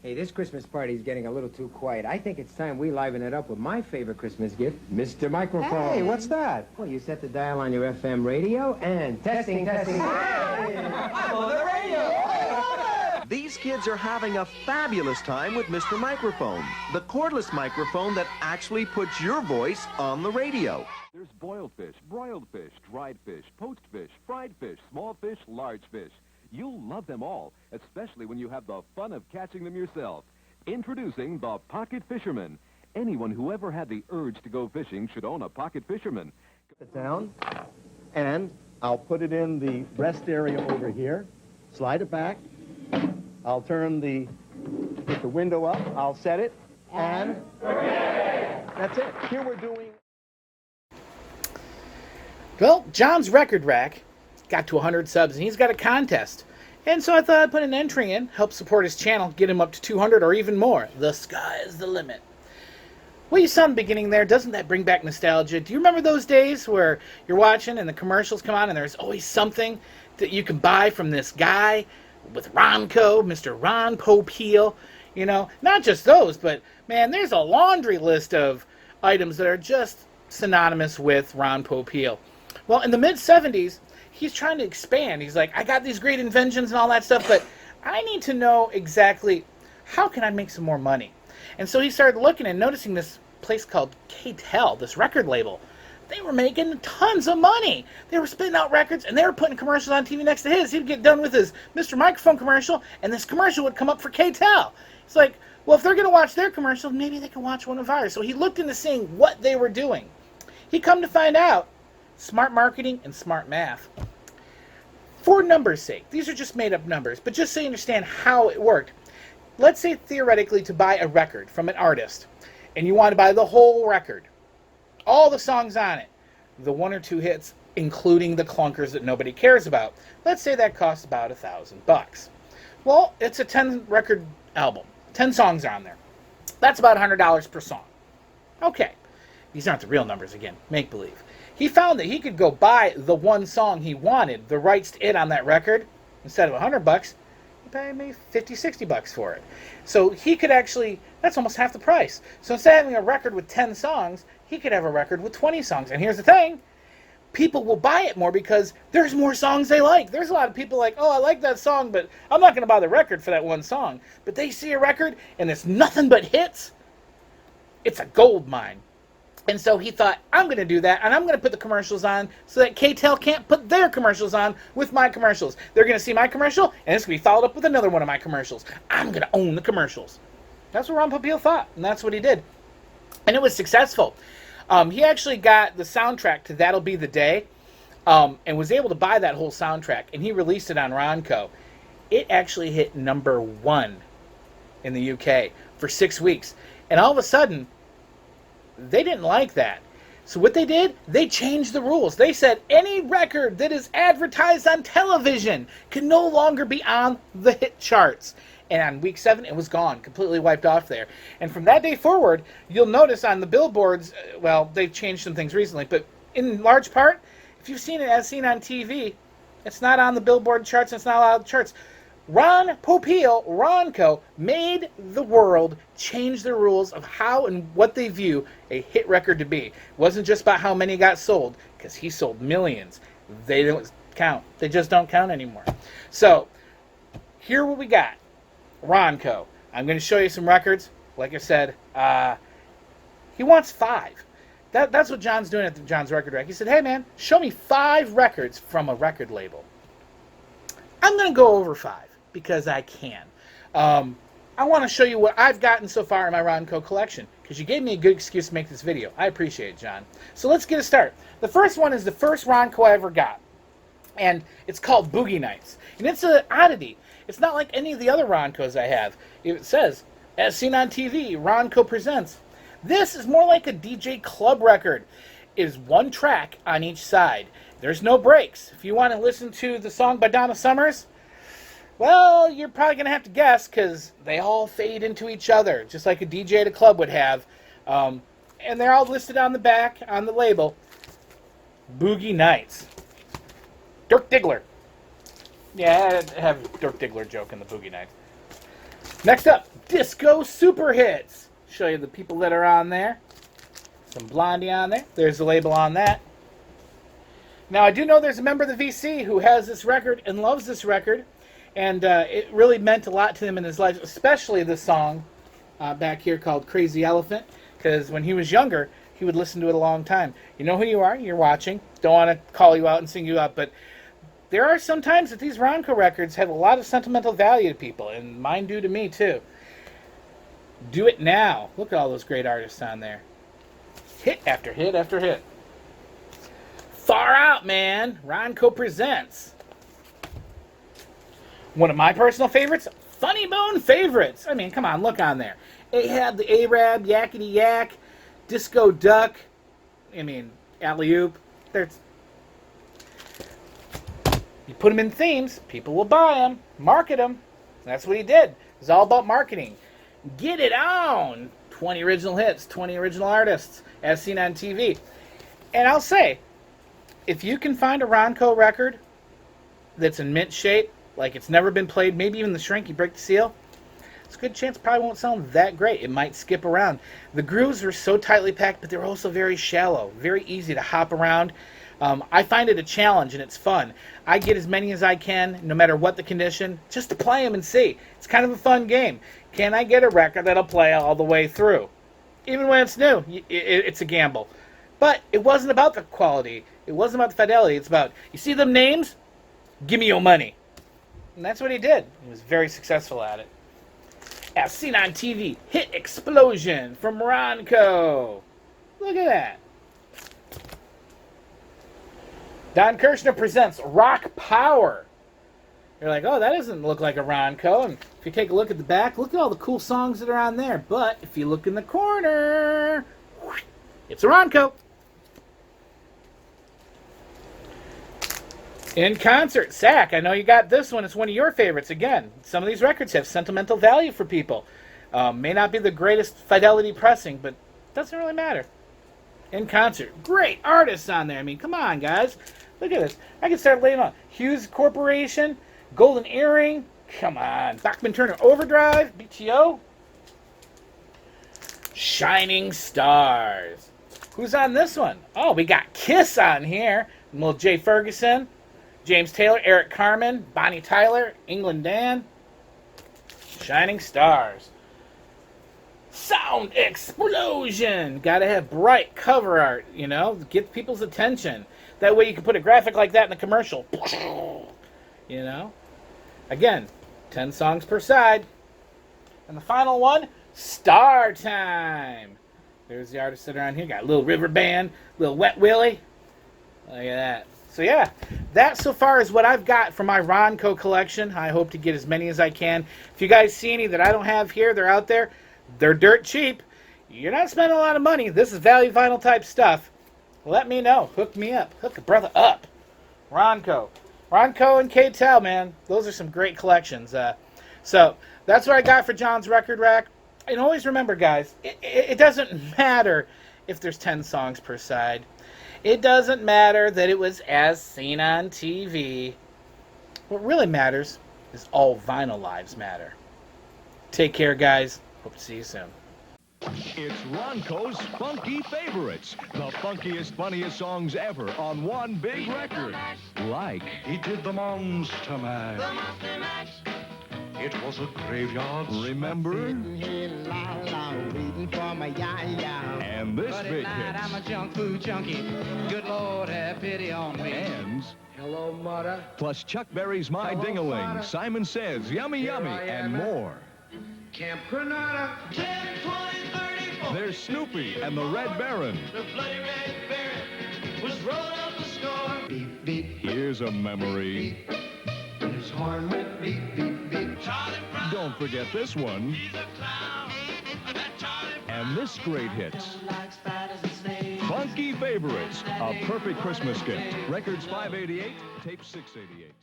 Hey, this Christmas party is getting a little too quiet. I think it's time we liven it up with my favorite Christmas gift, Mr. Microphone. Hey, what's that? Well, you set the dial on your FM radio and testing. I'm on the radio! These kids are having a fabulous time with Mr. Microphone, the cordless microphone that actually puts your voice on the radio. There's boiled fish, broiled fish, dried fish, poached fish, fried fish, small fish, large fish. You'll love them all, especially when you have the fun of catching them yourself. Introducing the Pocket Fisherman. Anyone who ever had the urge to go fishing should own a Pocket Fisherman. It down, and I'll put it in the rest area over here. Slide it back. I'll put the window up. I'll set it, and that's it. Here we're doing... Well, John's record rack got to 100 subs, and he's got a contest. And so I thought I'd put an entry in, help support his channel, get him up to 200 or even more. The sky is the limit. What you saw in the beginning there, doesn't that bring back nostalgia? Do you remember those days where you're watching and the commercials come on and there's always something that you can buy from this guy with Ronco, Mr. Ron Popeil? You know, not just those, but, man, there's a laundry list of items that are just synonymous with Ron Popeil. Well, in the mid-'70s, he's trying to expand. He's like, I got these great inventions and all that stuff, but I need to know exactly how can I make some more money. And so he started looking and noticing this place called K-Tel, this record label. They were making tons of money. They were spitting out records, and they were putting commercials on TV next to his. He'd get done with his Mr. Microphone commercial, and this commercial would come up for K-Tel. It's like, well, if they're going to watch their commercial, maybe they can watch one of ours. So he looked into seeing what they were doing. He come to find out, smart marketing and smart math. For numbers' sake, these are just made-up numbers, but just so you understand how it worked, let's say theoretically to buy a record from an artist, and you want to buy the whole record, all the songs on it, the one or two hits, including the clunkers that nobody cares about. Let's say that costs about $1,000. Well, it's a 10-record album. 10 songs are on there. That's about $100 per song. Okay, these aren't the real numbers again, make-believe. He found that he could go buy the one song he wanted, the rights to it on that record, instead of $100, he paid me $50, $60 for it. So he could actually, that's almost half the price. So instead of having a record with 10 songs, he could have a record with 20 songs. And here's the thing, people will buy it more because there's more songs they like. There's a lot of people like, oh, I like that song, but I'm not going to buy the record for that one song. But they see a record and it's nothing but hits. It's a gold mine. And so he thought, I'm going to do that, and I'm going to put the commercials on so that K-Tel can't put their commercials on with my commercials. They're going to see my commercial, and it's going to be followed up with another one of my commercials. I'm going to own the commercials. That's what Ron Popeil thought, and that's what he did. And it was successful. He actually got the soundtrack to That'll Be the Day and was able to buy that whole soundtrack, and he released it on Ronco. It actually hit #1 in the UK for 6 weeks. And all of a sudden, they didn't like that. So what they did, they changed the rules. They said any record that is advertised on television can no longer be on the hit charts. And on week 7, it was gone, completely wiped off there. And from that day forward, you'll notice on the billboards, well, they've changed some things recently, but in large part, if you've seen it as seen on TV, it's not on the billboard charts, it's not on the charts. Ron Popeil, Ronco, made the world change the rules of how and what they view a hit record to be. It wasn't just about how many got sold, because he sold millions. They don't count. They just don't count anymore. So, here what we got. Ronco. I'm going to show you some records. Like I said, he wants 5. That's what John's doing at John's Record Rack. He said, hey man, show me 5 records from a record label. I'm going to go over 5. Because I can. I want to show you what I've gotten so far in my Ronco collection, because you gave me a good excuse to make this video. I appreciate it, John. So let's get a start. The first one is the first Ronco I ever got, and it's called Boogie Nights. And it's an oddity. It's not like any of the other Roncos I have. It says, as seen on TV, Ronco presents. This is more like a DJ club record. It is 1 track on each side. There's no breaks. If you want to listen to the song by Donna Summers, well, you're probably going to have to guess because they all fade into each other, just like a DJ at a club would have. And they're all listed on the back, on the label. Boogie Nights. Dirk Diggler. Yeah, I have Dirk Diggler joke in the Boogie Nights. Next up, Disco Super Hits. Show you the people that are on there. Some Blondie on there. There's the label on that. Now, I do know there's a member of the VC who has this record and loves this record. And it really meant a lot to him in his life, especially the song back here called Crazy Elephant. Because when he was younger, he would listen to it a long time. You know who you are. You're watching. Don't want to call you out and sing you up, but there are some times that these Ronco records have a lot of sentimental value to people, and mine do to me, too. Do It Now. Look at all those great artists on there. Hit after hit after hit. Far Out, man. Ronco presents. One of my personal favorites, Funny Bone Favorites. I mean, come on, look on there. Ahab the Arab, Yakety Yak, Disco Duck, I mean, Alley Oop. There's... You put them in themes, people will buy them, market them. That's what he did. It's all about marketing. Get it on! 20 original hits, 20 original artists, as seen on TV. And I'll say, if you can find a Ronco record that's in mint shape, like it's never been played, maybe even the shrink, you break the seal, it's a good chance it probably won't sound that great. It might skip around. The grooves are so tightly packed, but they're also very shallow, very easy to hop around. I find it a challenge, and it's fun. I get as many as I can, no matter what the condition, just to play them and see. It's kind of a fun game. Can I get a record that'll play all the way through? Even when it's new, it's a gamble. But it wasn't about the quality. It wasn't about the fidelity. It's about, you see them names? Give me your money. And that's what he did. He was very successful at it. As seen on TV, Hit Explosion from Ronco. Look at that. Don Kirshner presents Rock Power. You're like, oh, that doesn't look like a Ronco. And if you take a look at the back, look at all the cool songs that are on there. But if you look in the corner, it's a Ronco. In concert, Zach, I know you got this one. It's one of your favorites. Again, some of these records have sentimental value for people. May not be the greatest fidelity pressing, but doesn't really matter. In concert, great artists on there. I mean, come on, guys. Look at this. I can start laying on. Hughes Corporation, Golden Earring. Come on. Bachman Turner Overdrive, BTO. Shining Stars. Who's on this one? Oh, we got Kiss on here. Little Jay Ferguson. James Taylor, Eric Carmen, Bonnie Tyler, England Dan. Shining Stars. Sound Explosion. Gotta have bright cover art, you know, get people's attention. That way you can put a graphic like that in the commercial. You know? Again, 10 songs per side. And the final one, Star Time. There's the artists that are on here. Got a little River Band, little Wet Willie. Look at that. So yeah, that so far is what I've got for my Ronco collection. I hope to get as many as I can. If you guys see any that I don't have here, they're out there. They're dirt cheap. You're not spending a lot of money. This is value vinyl type stuff. Let me know. Hook me up. Hook a brother up. Ronco. Ronco and K-Tel, man. Those are some great collections. So that's what I got for John's Record Rack. And always remember, guys, it doesn't matter if there's 10 songs per side. It doesn't matter that it was as seen on TV. What really matters is all vinyl lives matter. Take care, guys. Hope to see you soon. It's Ronco's Funky Favorites. The funkiest, funniest songs ever on one big record. Like, He did the Monster Mash. It was a graveyard. remember? Waiting for my And this big I'm a hit. junk food junkie. Good Lord, have pity on me. And Hello, mother. plus Chuck Berry's My Ding-a-ling, Simon Says, Yummy Yummy, and more. Camp Granada. 10, 20, 34. There's Snoopy and the Red Baron. The bloody red baron was rolling up the score. Beep, beep. Here's a memory. His horn went beep, beep, beep. Charlie Brown. Don't forget this one. He's a clown. That Charlie And this great hit. likes spiders and snakes. Funky Favorites, a perfect Christmas gift. Records 588, tape 688.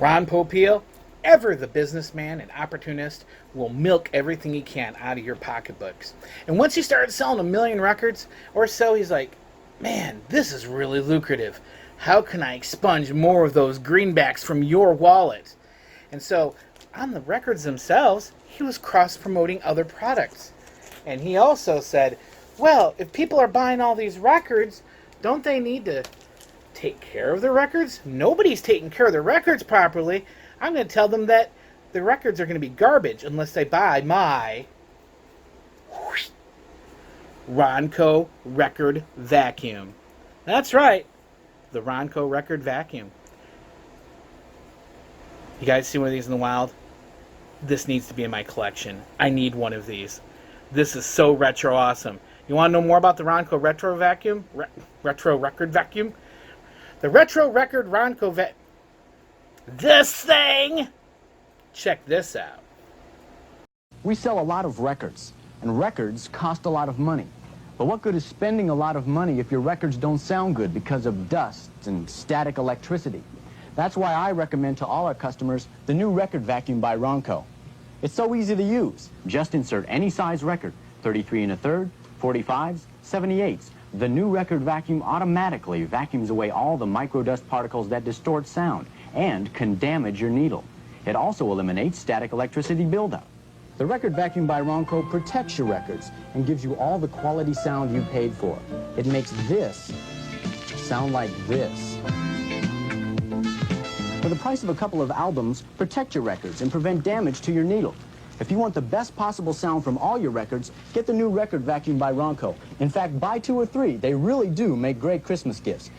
Ron Popeil, ever the businessman and opportunist, will milk everything he can out of your pocketbooks. And once he started selling 1 million records or so, he's like, man, this is really lucrative. How can I expunge more of those greenbacks from your wallet? And so on the records themselves, he was cross-promoting other products. And he also said, well, if people are buying all these records, don't they need to take care of the records? Nobody's taking care of the records properly. I'm going to tell them that the records are going to be garbage unless they buy my Ronco record vacuum. That's right, the Ronco record vacuum. You guys see one of these in the wild? This needs to be in my collection. I need one of these. This is so retro awesome. You want to know more about the Ronco retro vacuum? Retro record vacuum? The retro record Ronco This thing! Check this out. We sell a lot of records, and records cost a lot of money. But what good is spending a lot of money if your records don't sound good because of dust and static electricity? That's why I recommend to all our customers the new record vacuum by Ronco. It's so easy to use. Just insert any size record, 33 1/3, 45s, 78s. The new record vacuum automatically vacuums away all the microdust particles that distort sound and can damage your needle. It also eliminates static electricity buildup. The record vacuum by Ronco protects your records and gives you all the quality sound you paid for. It makes this sound like this. For the price of a couple of albums, protect your records and prevent damage to your needle. If you want the best possible sound from all your records, get the new record vacuum by Ronco. In fact, buy 2 or 3. They really do make great Christmas gifts.